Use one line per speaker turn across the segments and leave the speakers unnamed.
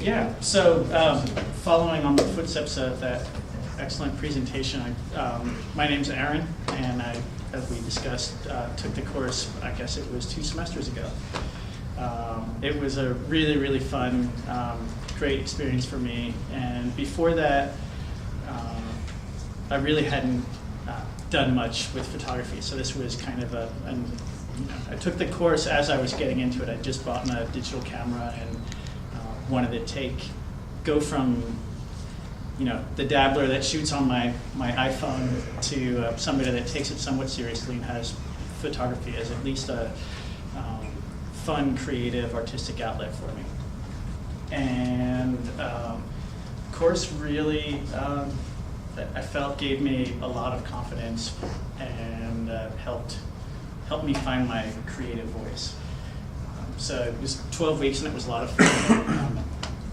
Yeah, so following on the footsteps of that excellent presentation, my name's Aaron, and I, as we discussed, took the course, I guess it was 2 semesters ago. It was a really, really fun, great experience for me, and before that, I really hadn't done much with photography, so this was kind of I took the course as I was getting into it. I just bought a digital camera and wanted to go from the dabbler that shoots on my iPhone to somebody that takes it somewhat seriously and has photography as at least a fun, creative, artistic outlet for me. And course really, I felt gave me a lot of confidence and helped me find my creative voice. So it was 12 weeks and it was a lot of fun.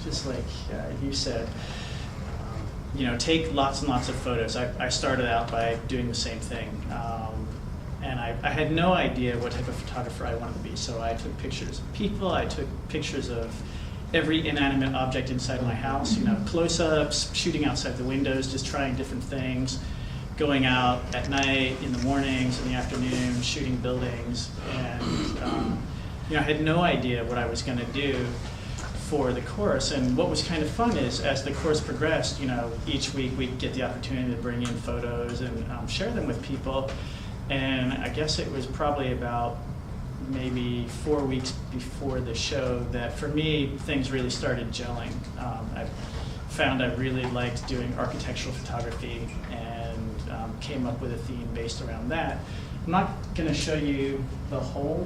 Just like you said, take lots and lots of photos. I started out by doing the same thing. And I had no idea what type of photographer I wanted to be. So I took pictures of people, I took pictures of every inanimate object inside my house, close-ups, shooting outside the windows, just trying different things, going out at night, in the mornings, in the afternoon, shooting buildings. And I had no idea what I was going to do for the course. And what was kind of fun is, as the course progressed, each week we'd get the opportunity to bring in photos and share them with people. And I guess it was probably about maybe 4 weeks before the show that, for me, things really started gelling. I found I really liked doing architectural photography and came up with a theme based around that. I'm not going to show you the whole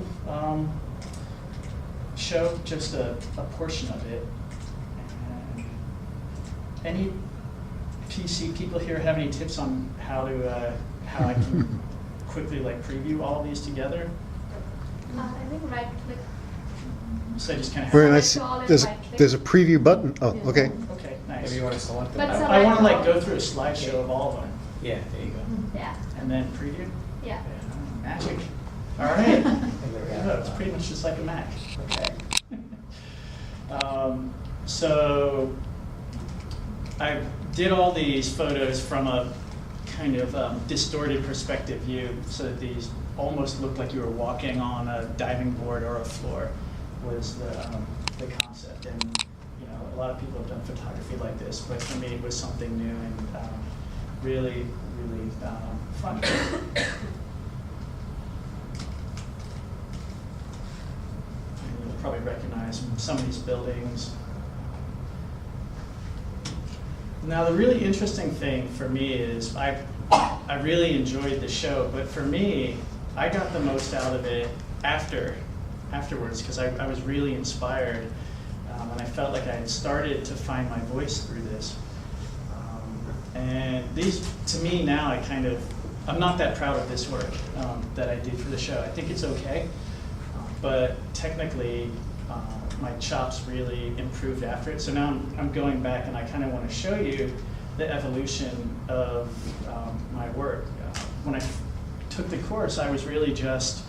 show, just a portion of it. And any PC people here have any tips on how I can quickly preview all of these together?
I think right click.
So I just kind of
Very nice. There's a preview button. Oh, okay.
Okay, nice.
Maybe you want to select them.
But so
I want to go through a slideshow of all of them.
Yeah, there you go.
Yeah.
And then preview?
Yeah.
Magic. All right.
And there we go.
It's pretty much just like a Mac. Okay. So I did all these photos from a kind of distorted perspective view, so that these almost looked like you were walking on a diving board or a floor, was the concept. And a lot of people have done photography like this, but for me it was something new and really, really fun. You'll probably recognize some of these buildings. Now, the really interesting thing for me is I really enjoyed the show, but for me, I got the most out of it afterwards, because I was really inspired, and I felt like I had started to find my voice through this. And these, to me now, I'm not that proud of this work that I did for the show. I think it's okay, but technically, my chops really improved after it. So now I'm going back and I kind of want to show you the evolution of my work. When I took the course, I was really just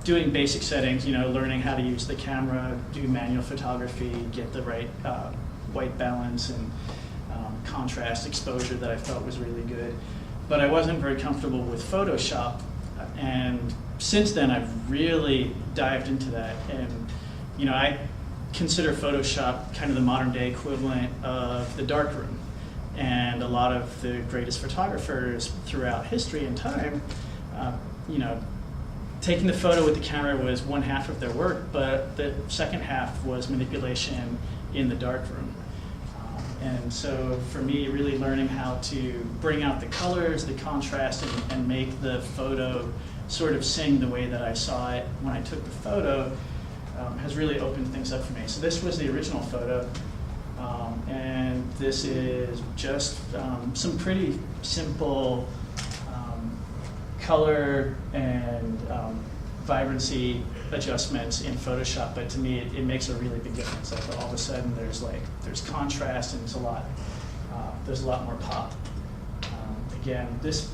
doing basic settings, learning how to use the camera, do manual photography, get the right white balance and contrast exposure that I felt was really good. But I wasn't very comfortable with Photoshop. And since then, I've really dived into that. And I consider Photoshop kind of the modern day equivalent of the darkroom. And a lot of the greatest photographers throughout history and time, taking the photo with the camera was one half of their work, but the second half was manipulation in the darkroom. And so for me, really learning how to bring out the colors, the contrast, and make the photo sort of sing the way that I saw it when I took the photo has really opened things up for me. So this was the original photo, and this is just some pretty simple color and vibrancy adjustments in Photoshop, but to me it makes a really big difference. Like all of a sudden there's contrast and there's a lot more pop. Again, this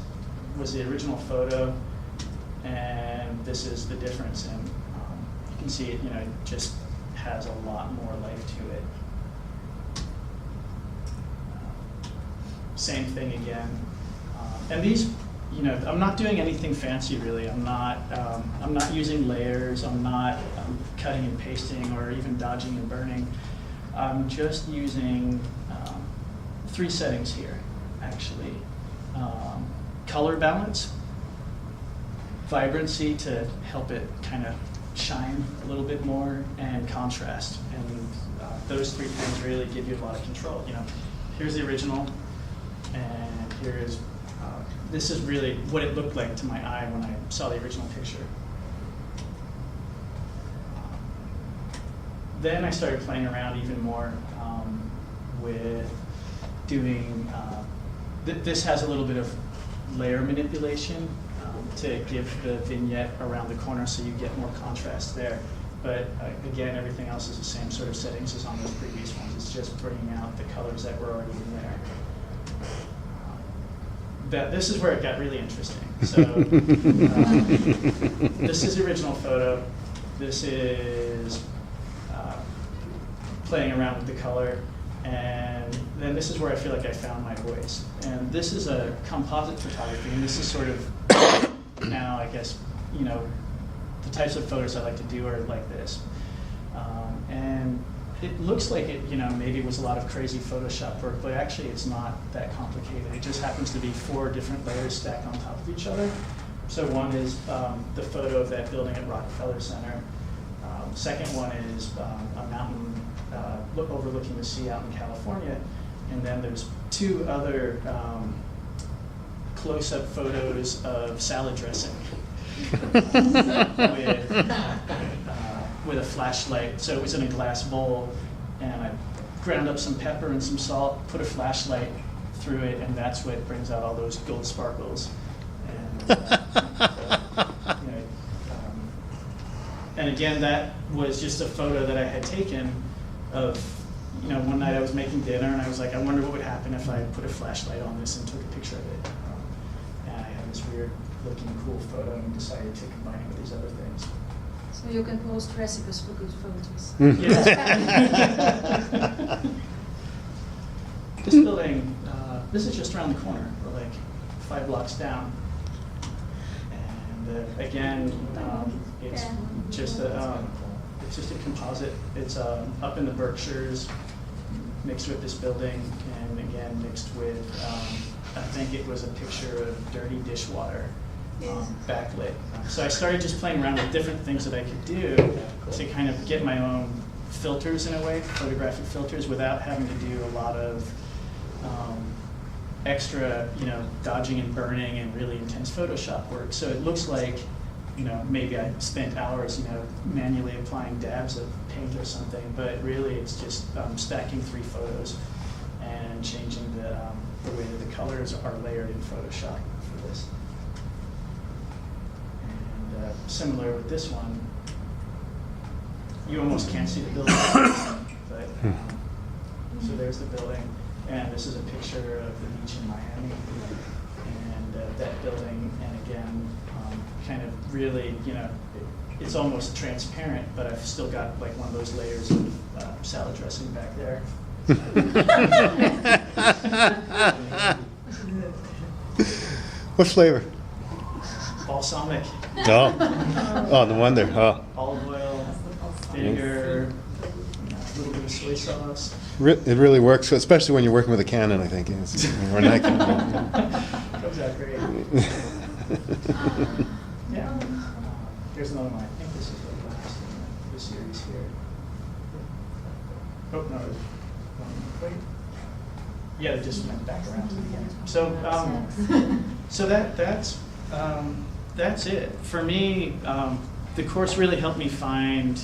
was the original photo, and this is the difference. And you can see it, just has a lot more life to it. Same thing again. And these, you know, I'm not doing anything fancy really. I'm not using layers. I'm not cutting and pasting or even dodging and burning. I'm just using 3 settings here, actually. Color balance, vibrancy to help it kind of shine a little bit more, and contrast. And those 3 things really give you a lot of control. You know, here's the original, and here is, this is really what it looked like to my eye when I saw the original picture. Then I started playing around even more with doing, this has a little bit of layer manipulation to give the vignette around the corner so you get more contrast there. But again, everything else is the same sort of settings as on those previous ones. It's just bringing out the colors that were already in there. This is where it got really interesting. So this is the original photo. This is playing around with the color. And then this is where I feel like I found my voice. And this is a composite photography, and this is sort of now, I guess, you know, the types of photos I like to do are like this. And it looks like it, you know, maybe was a lot of crazy Photoshop work, but actually it's not that complicated. It just happens to be 4 different layers stacked on top of each other. So one is the photo of that building at Rockefeller Center. Second one is a mountain overlooking the sea out in California. And then there's 2 other close-up photos of salad dressing with a flashlight. So it was in a glass bowl, and I ground up some pepper and some salt, put a flashlight through it, and that's what brings out all those gold sparkles. And, and again, that was just a photo that I had taken of, you know, one night I was making dinner, and I was like, I wonder what would happen if I put a flashlight on this and took a picture of it. And I had this weird looking cool photo and decided to combine it with these other things.
So you can post recipes for good photos.
Yes. This building, this is just around the corner. We're like 5 blocks down. And again, it's just a composite. It's up in the Berkshires, mixed with this building, and again mixed with, I think it was a picture of dirty dishwater, backlit. So I started just playing around with different things that I could do to kind of get my own filters in a way, photographic filters, without having to do a lot of extra, you know, dodging and burning and really intense Photoshop work. So it looks like, you know, maybe I spent hours, you know, manually applying dabs of paint or something, but really it's just stacking 3 photos and changing the way that the colors are layered in Photoshop for this. And similar with this one, you almost can't see the building, but so there's the building, and this is a picture of the beach in Miami, and that building, and again, kind of really, you know, it's almost transparent, but I've still got like one of those layers of salad dressing back there.
What flavor?
Balsamic.
Oh, oh, no wonder. Oh,
Olive oil, vinegar, a little bit of soy sauce.
it really works, especially when you're working with a Canon. I think it's, or Nikon.
Comes out great. Yeah. Here's another one. I think this is the last in the series here. Oh, no. Wait. Yeah, it just went back around to the beginning. So, so that's it. For me, the course really helped me find,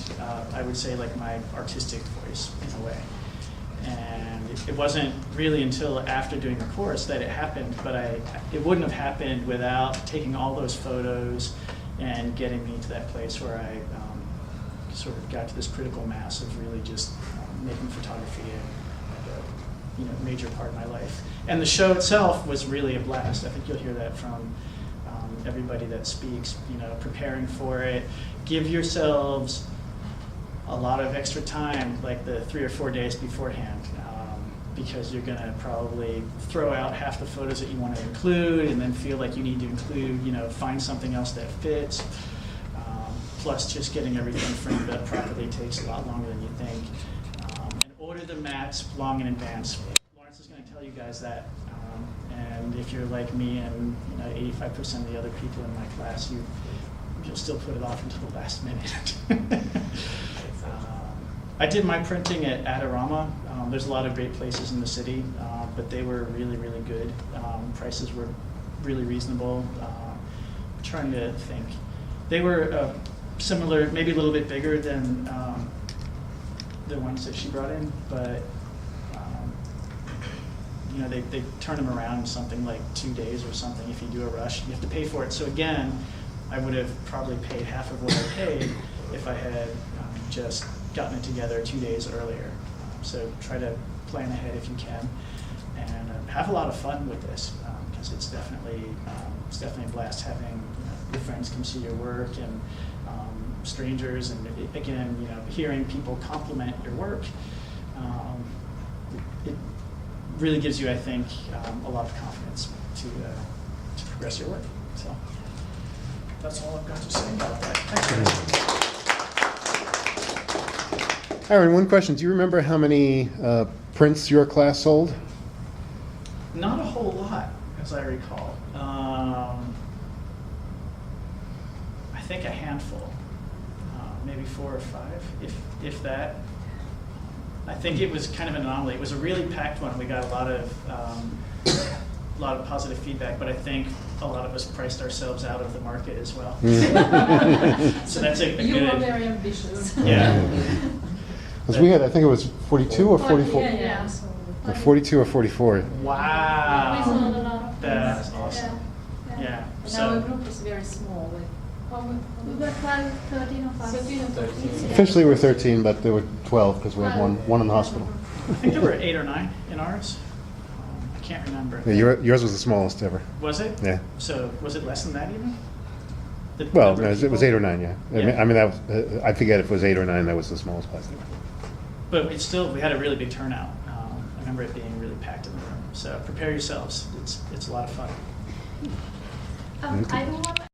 I would say, like my artistic voice in a way. And it wasn't really until after doing the course that it happened, but it wouldn't have happened without taking all those photos and getting me to that place where I sort of got to this critical mass of really just making photography a major part of my life. And the show itself was really a blast. I think you'll hear that from everybody that speaks, preparing for it. Give yourselves a lot of extra time, like the 3 or 4 days beforehand, because you're gonna probably throw out half the photos that you want to include, and then feel like you need to include, find something else that fits. Plus, just getting everything framed up properly takes a lot longer than you think. And order the mats long in advance. Lawrence is going to tell you guys that. And if you're like me and 85% of the other people in my class, you'll still put it off until the last minute. I did my printing at Adorama. There's a lot of great places in the city, but they were really, really good. Prices were really reasonable. I'm trying to think. They were similar, maybe a little bit bigger than the ones that she brought in, but they turn them around in something like 2 days or something. If you do a rush, you have to pay for it. So again, I would have probably paid half of what I paid if I had just gotten it together 2 days earlier. So try to plan ahead if you can, and have a lot of fun with this, because it's definitely a blast having your friends come see your work, and strangers, and again, hearing people compliment your work. It really gives you, I think, a lot of confidence to progress your work. So that's all I've got to say about that. Thanks.
Aaron, one question. Do you remember how many prints your class sold?
Not a whole lot, as I recall. I think a handful, maybe 4 or 5, if that. I think it was kind of an anomaly. It was a really packed one. We got a lot of positive feedback, but I think a lot of us priced ourselves out of the market as well. So that's a
You
good.
were very ambitious.
Yeah.
Because we had, I think it was 42 or 44?
Yeah. So
Or 42 or 44.
We sold a
Wow.
lot of
That's
prints.
awesome. Yeah.
and our group is very small. Like, how many?
We were 12, 13 of us.
13 or 14.
Officially we're 13, but there were 12 because we had one in the hospital.
I think there were 8 or 9 in ours. I can't remember.
Yeah, yours was the smallest ever.
Was it?
Yeah.
So was it less than that even? The
Well,
number
no,
of
it was
people?
8 or 9, yeah.
Yeah.
I mean, that was, I forget if it was 8 or 9, that was the smallest class.
But we had a really big turnout. I remember it being really packed in the room. So prepare yourselves. It's a lot of fun.
I do want to